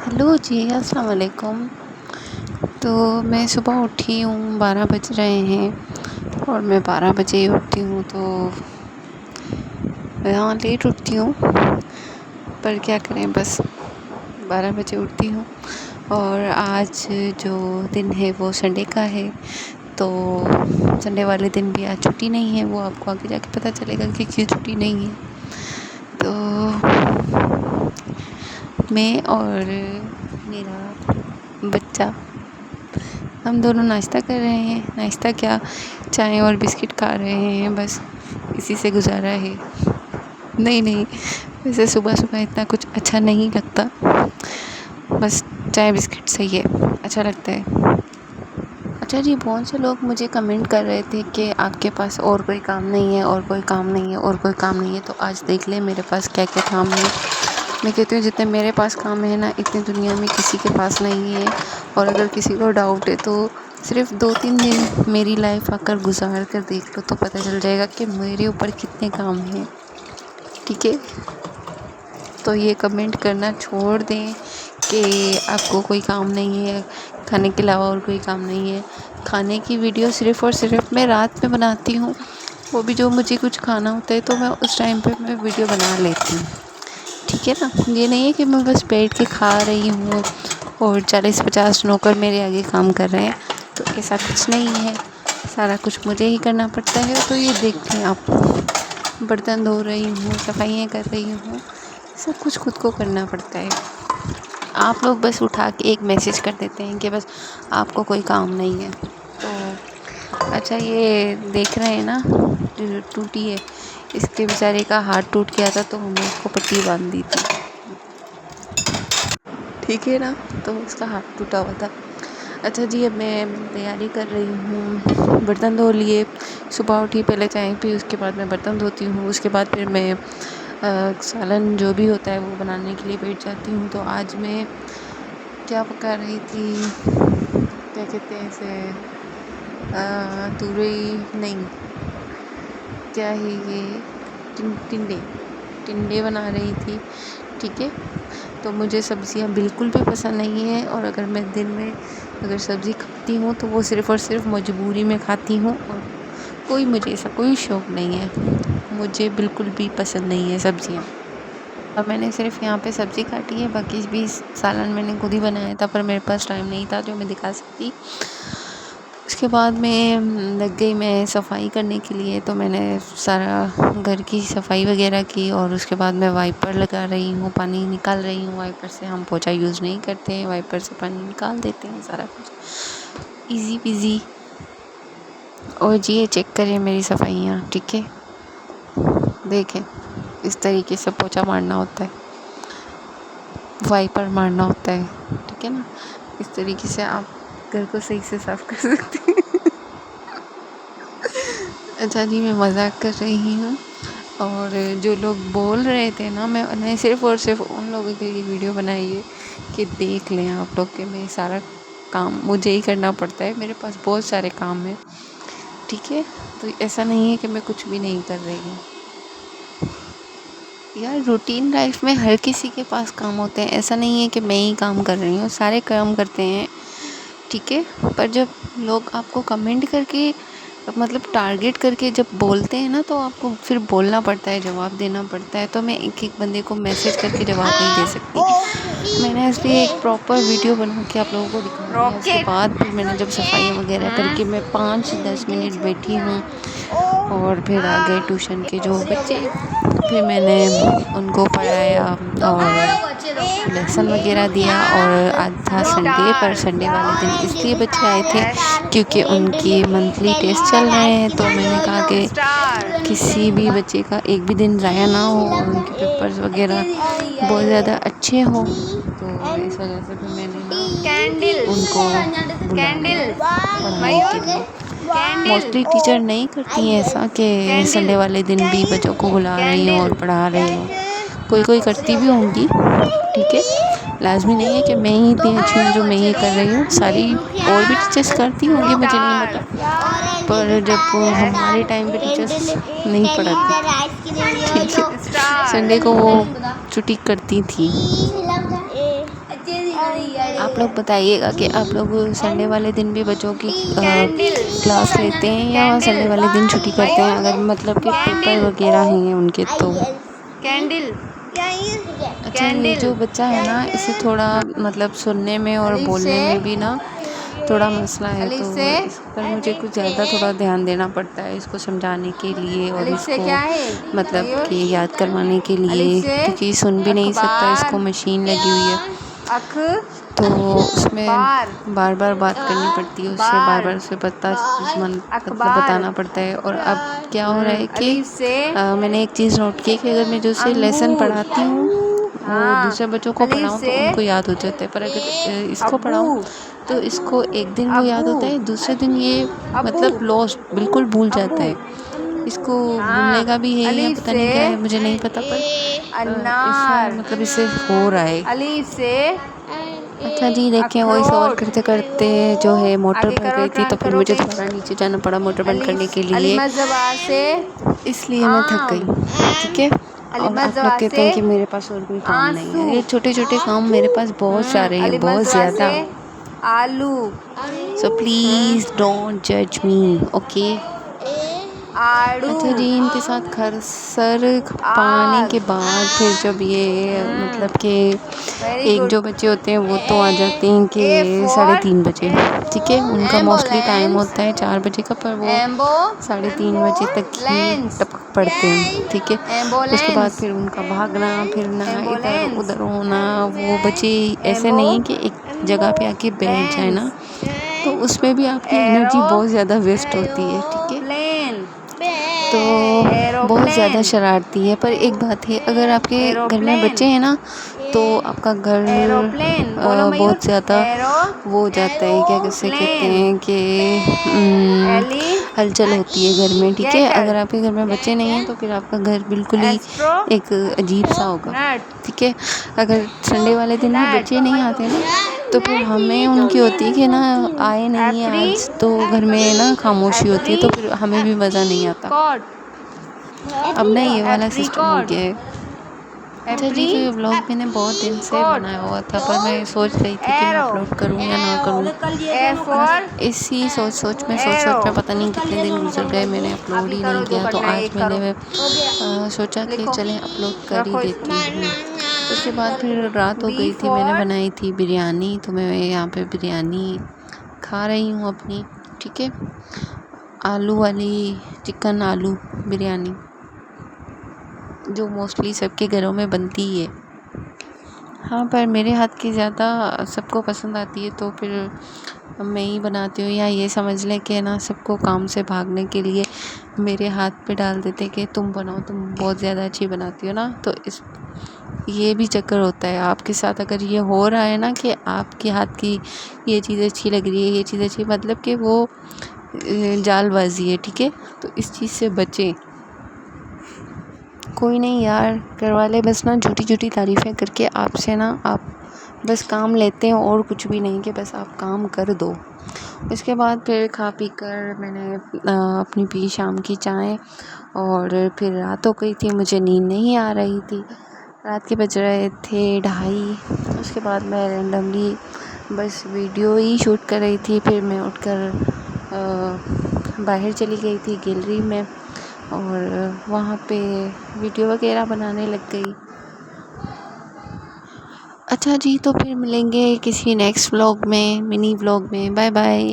Hello जी, अस्सलाम वालेकुम। तो मैं सुबह उठी हूँ, 12 बज रहे हैं और मैं 12 बजे ही उठती हूँ। तो हाँ, लेट उठती हूँ, पर क्या करें, बस 12 बजे उठती हूँ। और आज जो दिन है वो संडे का है, तो संडे वाले दिन भी आज छुट्टी नहीं है। वो आपको आगे जाके पता चलेगा कि क्यों छुट्टी नहीं है। तो मैं और मेरा बच्चा, हम दोनों नाश्ता कर रहे हैं। नाश्ता क्या, चाय और बिस्किट खा रहे हैं, बस इसी से गुजारा है। नहीं, वैसे सुबह सुबह इतना कुछ अच्छा नहीं लगता, बस चाय बिस्किट सही है, अच्छा लगता है। अच्छा जी, बहुत से लोग मुझे कमेंट कर रहे थे कि आपके पास और कोई काम नहीं है, और कोई काम नहीं है, और कोई काम नहीं है। तो आज देख ले मेरे पास क्या क्या काम है। मैं कहती हूँ जितने मेरे पास काम है ना, इतनी दुनिया में किसी के पास नहीं है। और अगर किसी को डाउट है तो सिर्फ 2-3 दिन मेरी लाइफ आकर गुजार कर देख लो, तो पता चल जाएगा कि मेरे ऊपर कितने काम हैं। ठीक है, तो ये कमेंट करना छोड़ दें कि आपको कोई काम नहीं है, खाने के अलावा और कोई काम नहीं है। खाने की वीडियो सिर्फ़ और सिर्फ मैं रात में बनाती हूँ, वो भी जो मुझे कुछ खाना होता है तो मैं उस टाइम पे मैं वीडियो बना लेती हूँ। ठीक है ना, ये नहीं है कि मैं बस बैठ के खा रही हूँ और 40-50 नौकर मेरे आगे काम कर रहे हैं, तो ऐसा कुछ नहीं है। सारा कुछ मुझे ही करना पड़ता है। तो ये देख लें आप, बर्तन धो रही हूँ, सफाइयाँ कर रही हूँ, सब कुछ खुद को करना पड़ता है। आप लोग बस उठा के एक मैसेज कर देते हैं कि बस आपको कोई काम नहीं है। तो अच्छा, ये देख रहे हैं ना, टूटी है, इसके बेचारे का हाथ टूट गया था तो हमने उसको पट्टी बांध दी थी। ठीक है ना, तो उसका हाथ टूटा हुआ था। अच्छा जी, अब मैं तैयारी कर रही हूँ। बर्तन धो लिए, सुबह उठी, पहले चाय पी, उसके बाद मैं बर्तन धोती हूँ। उसके बाद फिर मैं सालन जो भी होता है वो बनाने के लिए बैठ जाती हूँ। तो आज मैं क्या पका रही थी, क्या कहते हैं इसे, तुरई नहीं, क्या है ये, टिंडे बना रही थी। ठीक है, तो मुझे सब्ज़ियाँ बिल्कुल भी पसंद नहीं है, और अगर मैं दिन में अगर सब्ज़ी खाती हूँ तो वो सिर्फ़ और सिर्फ मजबूरी में खाती हूँ, और कोई मुझे ऐसा कोई शौक़ नहीं है। मुझे बिल्कुल भी पसंद नहीं है सब्ज़ियाँ। और मैंने सिर्फ यहाँ पे सब्ज़ी काटी है, बाकी भी सालन मैंने खुद ही बनाया था, पर मेरे पास टाइम नहीं था जो मैं दिखा सकती। उसके बाद मैं लग गई मैं सफाई करने के लिए। तो मैंने सारा घर की सफाई वगैरह की, और उसके बाद मैं वाइपर लगा रही हूँ, पानी निकाल रही हूँ। वाइपर से हम पोछा यूज़ नहीं करते हैं, वाइपर से पानी निकाल देते हैं, सारा कुछ इजी पीजी। और जी, ये चेक करें मेरी सफाइयाँ। ठीक है, देखें, इस तरीके से पोछा मारना होता है, वाइपर मारना होता है। ठीक है ना, इस तरीके से आप घर को सही से साफ़ कर सकते हैं। अच्छा जी, मैं मजाक कर रही हूँ। और जो लोग बोल रहे थे ना, मैंने सिर्फ़ और सिर्फ उन लोगों के लिए वीडियो बनाई है कि देख लें आप लोग कि मैं सारा काम मुझे ही करना पड़ता है, मेरे पास बहुत सारे काम हैं। ठीक है, तो ऐसा नहीं है कि मैं कुछ भी नहीं कर रही हूँ यार। रूटीन लाइफ में हर किसी के पास काम होते हैं, ऐसा नहीं है कि मैं ही काम कर रही हूँ, सारे काम करते हैं। ठीक है, पर जब लोग आपको कमेंट करके, मतलब टारगेट करके जब बोलते हैं ना, तो आपको फिर बोलना पड़ता है, जवाब देना पड़ता है। तो मैं एक एक बंदे को मैसेज करके जवाब नहीं दे सकती। मैंने इसलिए एक प्रॉपर वीडियो बना के आप लोगों को दिखा दिया। उसके बाद फिर मैंने जब सफाई वगैरह करके मैं 5-10 मिनट बैठी हूँ, और फिर आ गए ट्यूशन के जो बच्चे, फिर मैंने उनको पढ़ाया और लेसन वगैरह दिया। और आज था संडे, पर संडे वाले दिन इसलिए बच्चे आए थे क्योंकि उनकी मंथली टेस्ट चल रहे हैं। तो मैंने कहा कि किसी भी बच्चे का एक भी दिन ज़ाया ना हो, और उनके पेपर्स वगैरह बहुत ज़्यादा अच्छे हो। तो इस वजह से फिर मैंने उनको बुलाया पढ़ाने के लिए। मोस्टली टीचर नहीं करती हैं ऐसा कि संडे वाले दिन भी बच्चों को बुला रही हूँ और पढ़ा रही हूँ, कोई कोई करती भी होंगी। ठीक है, लाजमी नहीं है कि मैं ही इतनी अच्छी हूँ जो मैं ही कर रही हूँ, सारी और भी टीचर्स करती होंगी, मुझे नहीं पता। पर जब हमारे टाइम पे टीचर्स नहीं पढ़ाती, ठीक है, संडे को वो छुट्टी करती थी। आप लोग बताइएगा कि आप लोग संडे वाले दिन भी बच्चों की क्लास लेते हैं या संडे वाले दिन छुट्टी करते हैं, अगर मतलब कि पेपर वगैरह हैं उनके तो। कैंडल। अच्छा, ये जो बच्चा है ना, इसे थोड़ा मतलब सुनने में और बोलने में भी ना थोड़ा मसला है, तो इस पर मुझे कुछ ज़्यादा थोड़ा ध्यान देना पड़ता है इसको समझाने के लिए और इसको मतलब कि याद करवाने के लिए, क्योंकि सुन भी नहीं सकता, इसको मशीन लगी हुई है तो उसमें बार बार बात करनी पड़ती है उससे, बार बार उसे मतलब बताना पड़ता है। और अब क्या हो रहा है कि मैंने एक चीज़ नोट की कि अगर मैं जो उसे लेसन पढ़ाती हूँ वो दूसरे बच्चों को पढ़ाऊँ तो उनको याद हो जाता है, पर अगर इसको पढ़ाऊँ तो इसको एक दिन वो याद होता है, दूसरे दिन ये मतलब लॉस्ट बिल्कुल भूल जाता है। इसको भूलने का भी है या पता नहीं क्या है, मुझे नहीं पता, पर ऐसा मतलब इससे हो रहा है। अच्छा जी, देखिए वॉइस ओवर करते करते जो है मोटर बंद गई थी, तो फिर मुझे दोबारा नीचे जाना पड़ा मोटर बंद करने के लिए, इसलिए मैं थक गई। ठीक है, और आप लोग कहते हैं कि मेरे पास और कोई काम नहीं है, ये छोटे छोटे काम मेरे पास बहुत सारे हैं, बहुत ज़्यादा। आलू। सो प्लीज़ डोंट जज मी, ओके। अच्छा जी, इनके साथ खरसर पाने के बाद फिर जब ये मतलब कि एक जो बच्चे होते हैं वो तो आ जाते हैं कि 3:30 बजे। ठीक है, उनका मोस्टली टाइम होता है 4 बजे का, पर वो 3:30 बजे तक ही टपक पड़ते हैं। ठीक है, उसके बाद फिर उनका भागना फिरना इधर उधर होना, वो बच्चे ऐसे नहीं है कि एक जगह पे आके बैठ जाए ना, तो उसमें भी आपकी एनर्जी बहुत ज़्यादा वेस्ट होती है। ठीक है, तो बहुत ज़्यादा शरारती है। पर एक बात है, अगर आपके घर में बच्चे हैं ना तो आपका घर बहुत ज़्यादा वो हो जाता है, क्या कैसे कहते हैं कि हलचल होती है घर में। ठीक है, अगर आपके घर में बच्चे नहीं हैं तो फिर आपका घर बिल्कुल ही एक अजीब सा होगा। ठीक है, अगर संडे वाले दिन भी बच्चे नहीं आते ना तो फिर हमें उनकी होती है कि ना आए नहीं आज, तो घर में ना खामोशी होती है, तो फिर हमें भी मज़ा नहीं आता। अब ना ये वाला सिस्टम हो गया है। अच्छा जी, तो ये व्लॉग मैंने बहुत दिन से बनाया हुआ था, पर मैं सोच रही थी कि मैं अपलोड करूँ या ना करूँ। इसी सोच में पता नहीं कितने दिन गुजर गए, मैंने अपलोड ही नहीं किया, तो आज मैंने सोचा कि चलें अपलोड कर ही देती हूँ। उसके बाद फिर रात हो गई थी, मैंने बनाई थी बिरयानी, तो मैं यहाँ पे बिरयानी खा रही हूँ अपनी। ठीक है, आलू वाली चिकन आलू बिरयानी जो मोस्टली सबके घरों में बनती है। हाँ, पर मेरे हाथ की ज़्यादा सबको पसंद आती है, तो फिर मैं ही बनाती हूँ, या ये समझ लें कि ना सबको काम से भागने के लिए मेरे हाथ पे डाल देते कि तुम बनाओ, तुम बहुत ज़्यादा अच्छी बनाती हो ना, तो ये भी चक्कर होता है आपके साथ। अगर ये हो रहा है ना कि आपके हाथ की ये चीज़ अच्छी लग रही है, ये चीज़ अच्छी, मतलब कि वो जालबाजी है। ठीक है, तो इस चीज़ से बचें। कोई नहीं यार, घर वाले बस ना झूठी झूठी तारीफ़ें करके आपसे ना आप बस काम लेते हैं और कुछ भी नहीं, कि बस आप काम कर दो। इसके बाद फिर खा पी कर मैंने अपनी पी शाम की चाय, और फिर रात हो गई थी, मुझे नींद नहीं आ रही थी, रात के बज रहे थे 2:30। उसके बाद मैं रैंडमली बस वीडियो ही शूट कर रही थी, फिर मैं उठकर बाहर चली गई थी गैलरी में, और वहाँ पे वीडियो वगैरह बनाने लग गई। अच्छा जी, तो फिर मिलेंगे किसी नेक्स्ट व्लॉग में, मिनी व्लॉग में। Bye bye.